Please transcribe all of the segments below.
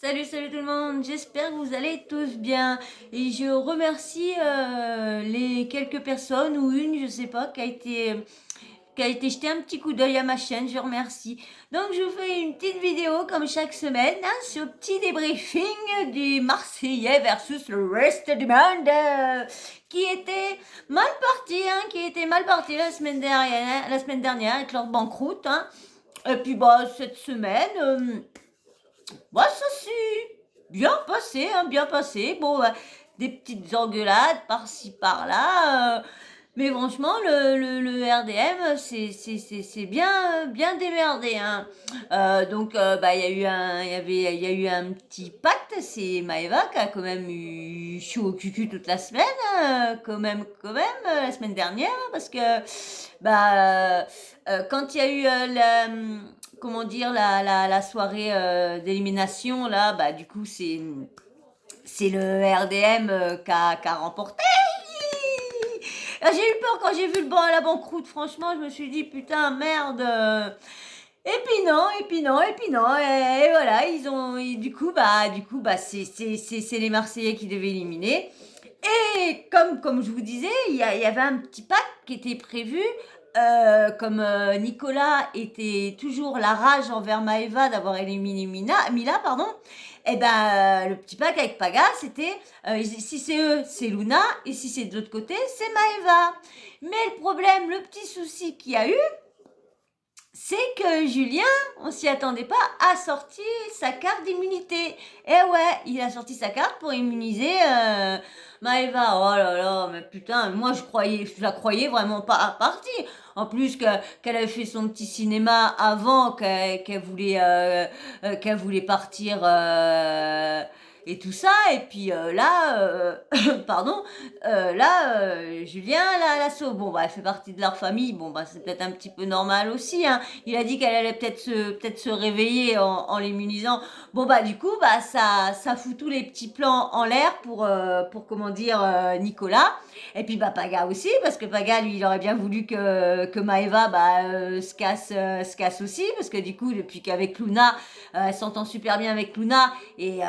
Salut, salut tout le monde, j'espère que vous allez tous bien. Et je remercie les quelques personnes ou une, je sais pas, qui a été jeter un petit coup d'œil à ma chaîne, je remercie. Donc je vous fais une petite vidéo comme chaque semaine, sur petit débriefing du Marseillais versus le reste du monde, qui était mal parti la semaine dernière avec leur banqueroute. Et puis cette semaine... ça s'est bien passé. Bon, des petites engueulades par-ci par-là. Mais franchement, le RDM, c'est bien démerdé. Donc, il y a eu un petit pacte. C'est Maëva qui a quand même eu chaud au cucu toute la semaine. La semaine dernière. Parce que, quand il y a eu comment dire, la soirée d'élimination, là, du coup, c'est le RDM qui a remporté. J'ai eu peur quand j'ai vu la banqueroute, franchement, je me suis dit, putain, merde. Et puis non, et voilà, c'est les Marseillais qui devaient éliminer. Et comme je vous disais, il y avait un petit pack qui était prévu. Comme Nicolas était toujours la rage envers Maëva d'avoir éliminé Mila, pardon, et le petit pack avec Paga, c'était si c'est eux, c'est Luna, et si c'est de l'autre côté, c'est Maëva. Mais le petit souci qu'il y a eu, c'est que Julien, on s'y attendait pas, a sorti sa carte d'immunité. Et ouais, il a sorti sa carte pour immuniser Maëva. Oh là là, mais putain, moi je la croyais vraiment pas partie. En plus qu'elle avait fait son petit cinéma avant qu'elle voulait partir et tout ça. Et puis pardon, Julien la sauve. Bon, elle fait partie de leur famille. Bon, c'est peut-être un petit peu normal aussi. Il a dit qu'elle allait peut-être se réveiller en l'immunisant. Bon, du coup, ça fout tous les petits plans en l'air pour comment dire, Nicolas. Et puis, Paga aussi, parce que Paga, lui, il aurait bien voulu que Maëva, se casse aussi, parce que du coup, depuis qu'avec Luna, elle s'entend super bien avec Luna, et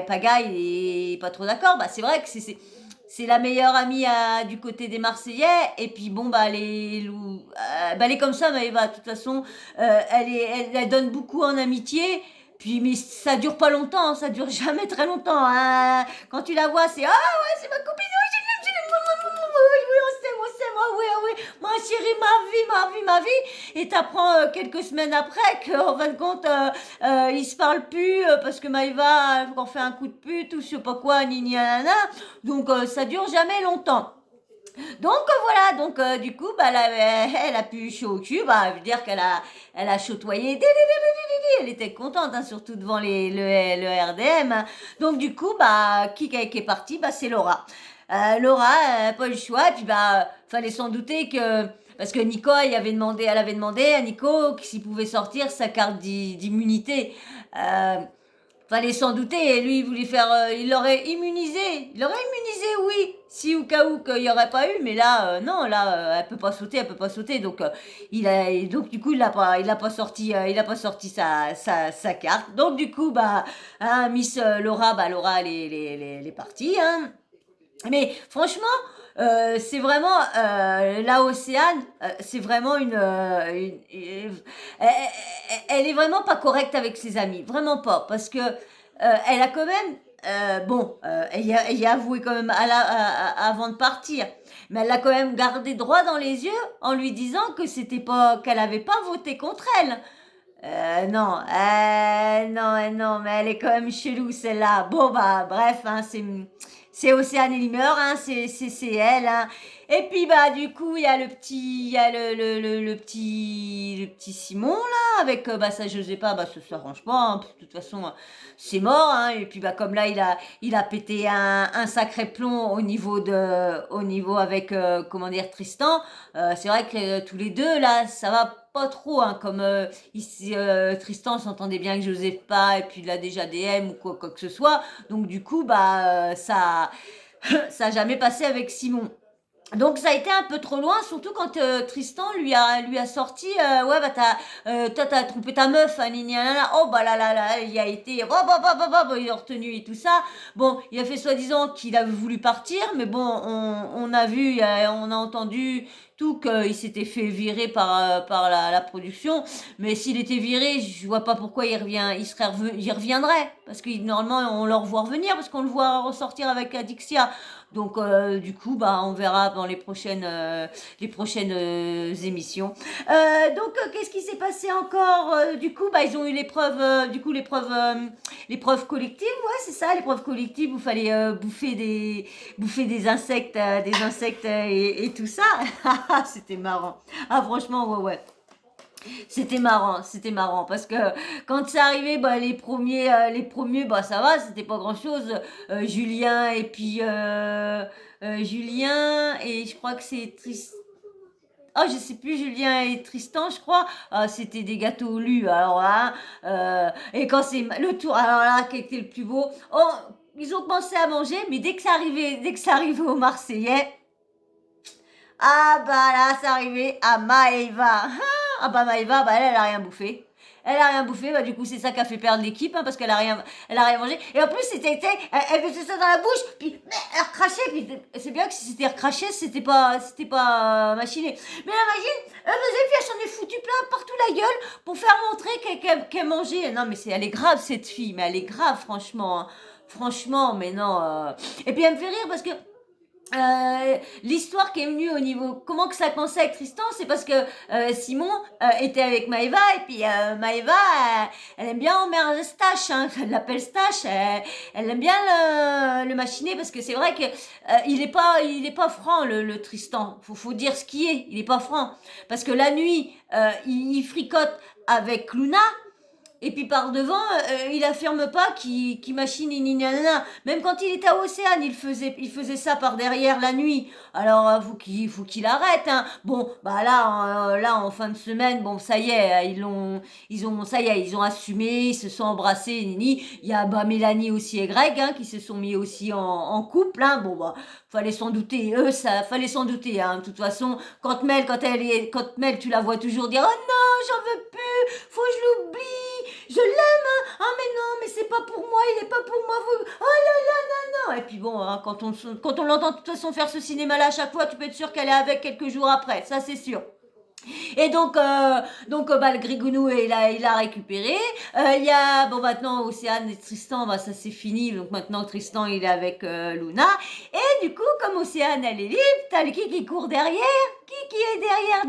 Paga, il est pas trop d'accord. C'est vrai que c'est la meilleure amie du côté des Marseillais. Et puis elle est comme ça, Maëva. De toute façon, elle donne beaucoup en amitié. Puis, mais ça dure pas longtemps, ça dure jamais très longtemps. Quand tu la vois, c'est ah ouais, c'est ma copine. Oui, on s'aime, oui, ma chérie, ma vie. Et t'apprends quelques semaines après qu'en fin de compte, ils se parlent plus parce que Maëva en fait un coup de pute ou je sais pas quoi, ni nanana. Donc ça dure jamais longtemps. Donc voilà, du coup, elle a pu chaud au cul, veut dire elle a chautoyé, elle était contente, surtout devant le RDM. Donc du coup, qui est parti, c'est Laura. Laura, pas eu le choix, et puis fallait s'en douter que parce que elle avait demandé à Nico s'il pouvait sortir sa carte d'immunité. Fallait s'en douter, et lui il voulait faire, il l'aurait immunisé, oui, si au cas où qu'il y aurait pas eu, mais là non, là elle peut pas sauter, donc donc du coup il a pas sorti, sa carte, donc du coup Miss Laura, elle est partie, mais franchement, c'est vraiment la Océane, c'est vraiment elle est vraiment pas correcte avec ses amis, vraiment pas, parce que elle a quand même, elle y a avoué quand même avant de partir, mais elle l'a quand même gardé droit dans les yeux en lui disant que c'était pas, qu'elle avait pas voté contre elle. Non, non, mais elle est quand même chelou celle-là. Bon bref, c'est Océane Elimer, c'est elle. Et puis du coup il y a le petit Simon là avec ça je sais pas, ça s'arrange pas. De toute façon c'est mort. Et puis comme là il a pété un sacré plomb au niveau avec comment dire Tristan. C'est vrai que tous les deux là ça va pas trop, comme ici, Tristan s'entendait bien avec Joseph pas, et puis il a déjà DM ou quoi que ce soit, donc du coup ça ça a jamais passé avec Simon. Donc ça a été un peu trop loin, surtout quand Tristan lui a sorti ouais bah toi t'as trompé ta meuf, hein, gna gna gna. Oh bah là, il a été il est retenu et tout ça. Bon, il a fait soi-disant qu'il avait voulu partir, mais bon on a vu, on a entendu tout qu'il s'était fait virer par la production. Mais s'il était viré, je vois pas pourquoi il reviendrait, parce que normalement on le revoit revenir, parce qu'on le voit ressortir avec Adixia. Donc du coup, bah, on verra dans les prochaines émissions. Qu'est-ce qui s'est passé encore? Du coup, bah, ils ont eu l'épreuve collective, ouais, c'est ça, l'épreuve collective où il fallait bouffer des insectes et tout ça. C'était marrant. Ah, franchement, ouais, ouais. C'était marrant parce que quand c'est arrivé, bah, les premiers, bah ça va, c'était pas grand-chose. Julien et je crois que c'est Tristan. Oh, je sais plus, Julien et Tristan, je crois. Ah, c'était des gâteaux au lu. Alors là, et quand c'est le tour, alors là, qui était le plus beau. Oh, ils ont commencé à manger, mais dès que ça arrivait aux Marseillais, ah bah là, c'est arrivé à Maëva. Ah bah Maëva, bah elle a rien bouffé. Elle a rien bouffé, bah du coup c'est ça qui a fait perdre l'équipe, hein, parce elle a rien mangé. Et en plus elle faisait ça dans la bouche, puis elle recrachait, puis c'est bien que si c'était recraché, c'était pas machiné. Mais la machine, elle faisait, puis elle s'en est foutu plein partout la gueule pour faire montrer qu'elle mangeait. Non mais elle est grave cette fille, mais elle est grave franchement, hein. Franchement, mais non. Et puis elle me fait rire parce que l'histoire qui est venue au niveau comment que ça a commencé avec Tristan, c'est parce que Simon était avec Maëva et puis Maëva elle aime bien emmerder Stache, hein, elle l'appelle Stache, elle aime bien le machiner parce que c'est vrai que il est pas franc le Tristan, faut dire ce qui est, il est pas franc parce que la nuit il fricote avec Luna. Et puis par devant, il affirme pas qu'il machine ni nanana. Même quand il était à Océane, il faisait ça par derrière la nuit. Alors faut qu'il arrête. Hein. Bon, bah là en fin de semaine, bon ça y est, ça y est, ils ont assumé, ils se sont embrassés, nini. Il y a bah Mélanie aussi et Greg hein, qui se sont mis aussi en couple. Hein. Bon bah fallait s'en douter. Ça fallait s'en douter. Hein. De toute façon, quand Mel, tu la vois toujours dire oh non, j'en veux plus, faut que je l'oublie. Je l'aime, hein. Ah mais non, mais c'est pas pour moi, il est pas pour moi. Oh là là, non, non. Et puis bon, hein, quand on l'entend de toute façon faire ce cinéma-là à chaque fois, tu peux être sûr qu'elle est avec quelques jours après, ça c'est sûr. Et bah, le Grigounou, il a récupéré. Il y a, bon, maintenant, Océane et Tristan, bah, ça c'est fini. Donc maintenant, Tristan, il est avec Luna. Et du coup, comme Océane, elle est libre, t'as le qui court derrière. Qui est derrière?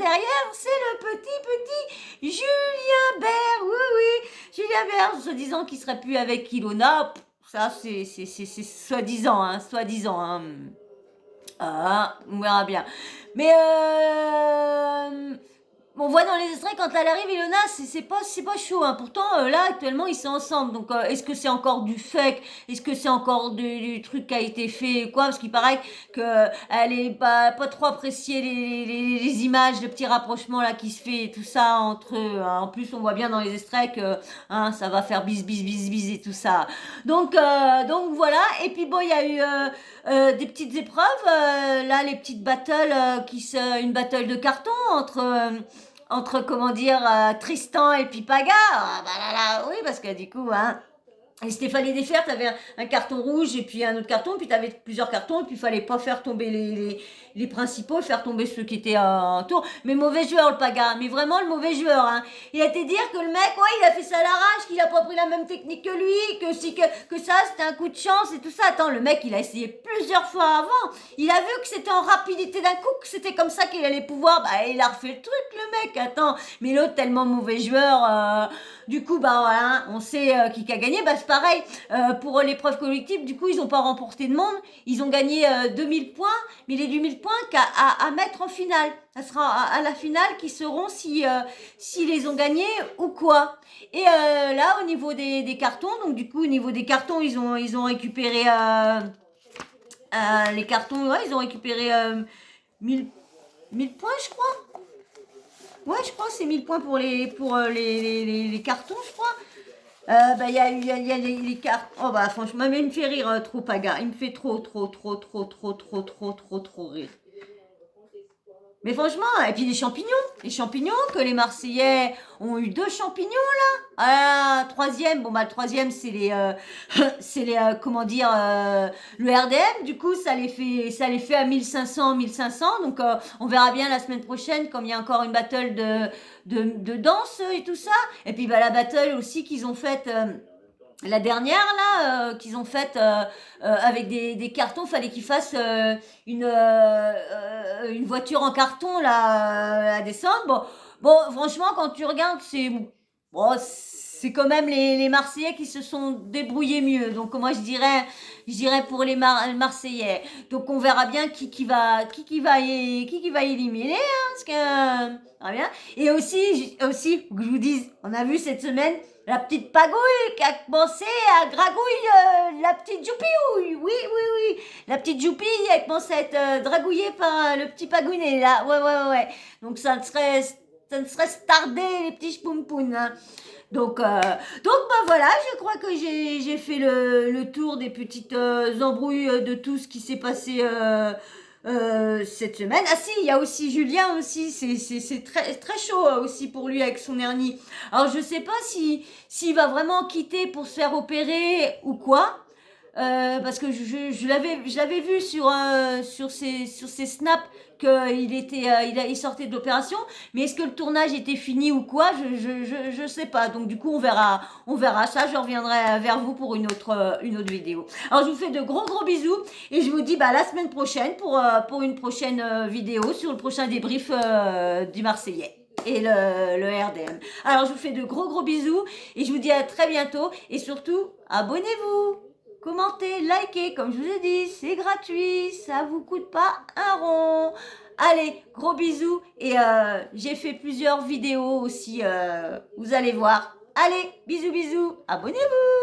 C'est le petit Julien Bert. Oui, oui, Julien Bert, soi-disant qu'il serait plus avec Ilona. Ça, c'est soi-disant, hein, soi-disant, hein. Ah, on verra bien. Mais on voit dans les extraits quand elle arrive, Ilona, c'est pas chaud. Hein. Pourtant, là, actuellement, ils sont ensemble. Donc, est-ce que c'est encore du fake? Est-ce que c'est encore du truc qui a été fait? Quoi? Parce qu'il paraît que elle est pas trop appréciée les images, le petit rapprochement là qui se fait et tout ça entre eux. Hein. En plus, on voit bien dans les extraits que hein, ça va faire bis et tout ça. Donc voilà. Et puis bon, il y a eu des petites épreuves. Là, les petites battles, une battle de carton entre comment dire, Tristan et puis Paga. Ah, bah là, oui, parce que du coup, hein. Et si t'es fallait défaire, t'avais un carton rouge et puis un autre carton, puis t'avais plusieurs cartons, et puis il fallait pas faire tomber les principaux, faire tomber ceux qui étaient en tour. Mais mauvais joueur, le Paga, mais vraiment le mauvais joueur. Hein. Il a été dire que le mec, ouais, il a fait ça à l'arrache, qu'il a pas pris la même technique que lui, que ça, c'était un coup de chance et tout ça. Attends, le mec, il a essayé plusieurs fois avant. Il a vu que c'était en rapidité d'un coup, que c'était comme ça qu'il allait pouvoir. Bah, il a refait le truc, le mec. Attends, mais l'autre, tellement mauvais joueur. Du coup, bah voilà, on sait qui a gagné. Bah, c'est pareil pour l'épreuve collective. Du coup, ils n'ont pas remporté de monde. Ils ont gagné 2000 points, mais les 2000 points à mettre en finale. Ça sera à la finale qui seront si les ont gagnés ou quoi. Et là, au niveau des cartons, donc du coup, au niveau des cartons, ils ont récupéré les cartons. Ouais, ils ont récupéré 1000 points, je crois. Ouais, je crois que c'est 1000 points pour les cartons, je crois. Bah, il y a les cartes. Oh, bah, franchement, mais il me fait rire trop, Paga. Il me fait trop rire. Mais franchement, et puis les champignons que les Marseillais ont eu 2 champignons là. Ah, troisième, bon bah le troisième c'est les, c'est les, comment dire, le RDM. Du coup ça les fait à 1500, 1500. Donc on verra bien la semaine prochaine comme il y a encore une battle de danse et tout ça. Et puis bah la battle aussi qu'ils ont faite. La dernière là qu'ils ont faite avec des cartons, fallait qu'ils fassent une voiture en carton là à descendre. Bon, franchement quand tu regardes bon, c'est quand même les Marseillais qui se sont débrouillés mieux. Donc moi je dirais pour les Marseillais. Donc on verra bien qui va éliminer parce que ah bien. Et aussi faut que je vous dise, on a vu cette semaine la petite pagouille qui a commencé à gragouiller la petite Joupie. Oui. La petite Joupie, elle commence à être dragouillée par le petit pagouinet, là. Ouais. Donc, ça ne serait tardé, les petits chpoumpoun. Hein. Donc, bah voilà, je crois que j'ai fait le tour des petites embrouilles de tout ce qui s'est passé cette semaine. Ah si, il y a aussi Julien aussi, c'est très chaud aussi pour lui avec son hernie. Alors je sais pas s'il va vraiment quitter pour se faire opérer ou quoi. Parce que je l'avais vu sur ses snaps il sortait de l'opération, mais est-ce que le tournage était fini ou quoi, je sais pas. Donc du coup on verra ça. Je reviendrai vers vous pour une autre vidéo. Alors je vous fais de gros bisous et je vous dis bah la semaine prochaine pour une prochaine vidéo sur le prochain débrief du Marseillais et le RDM. Alors je vous fais de gros bisous et je vous dis à très bientôt et surtout abonnez-vous. Commentez, likez, comme je vous ai dit, c'est gratuit, ça vous coûte pas un rond. Allez, gros bisous et j'ai fait plusieurs vidéos aussi, vous allez voir. Allez, bisous, abonnez-vous.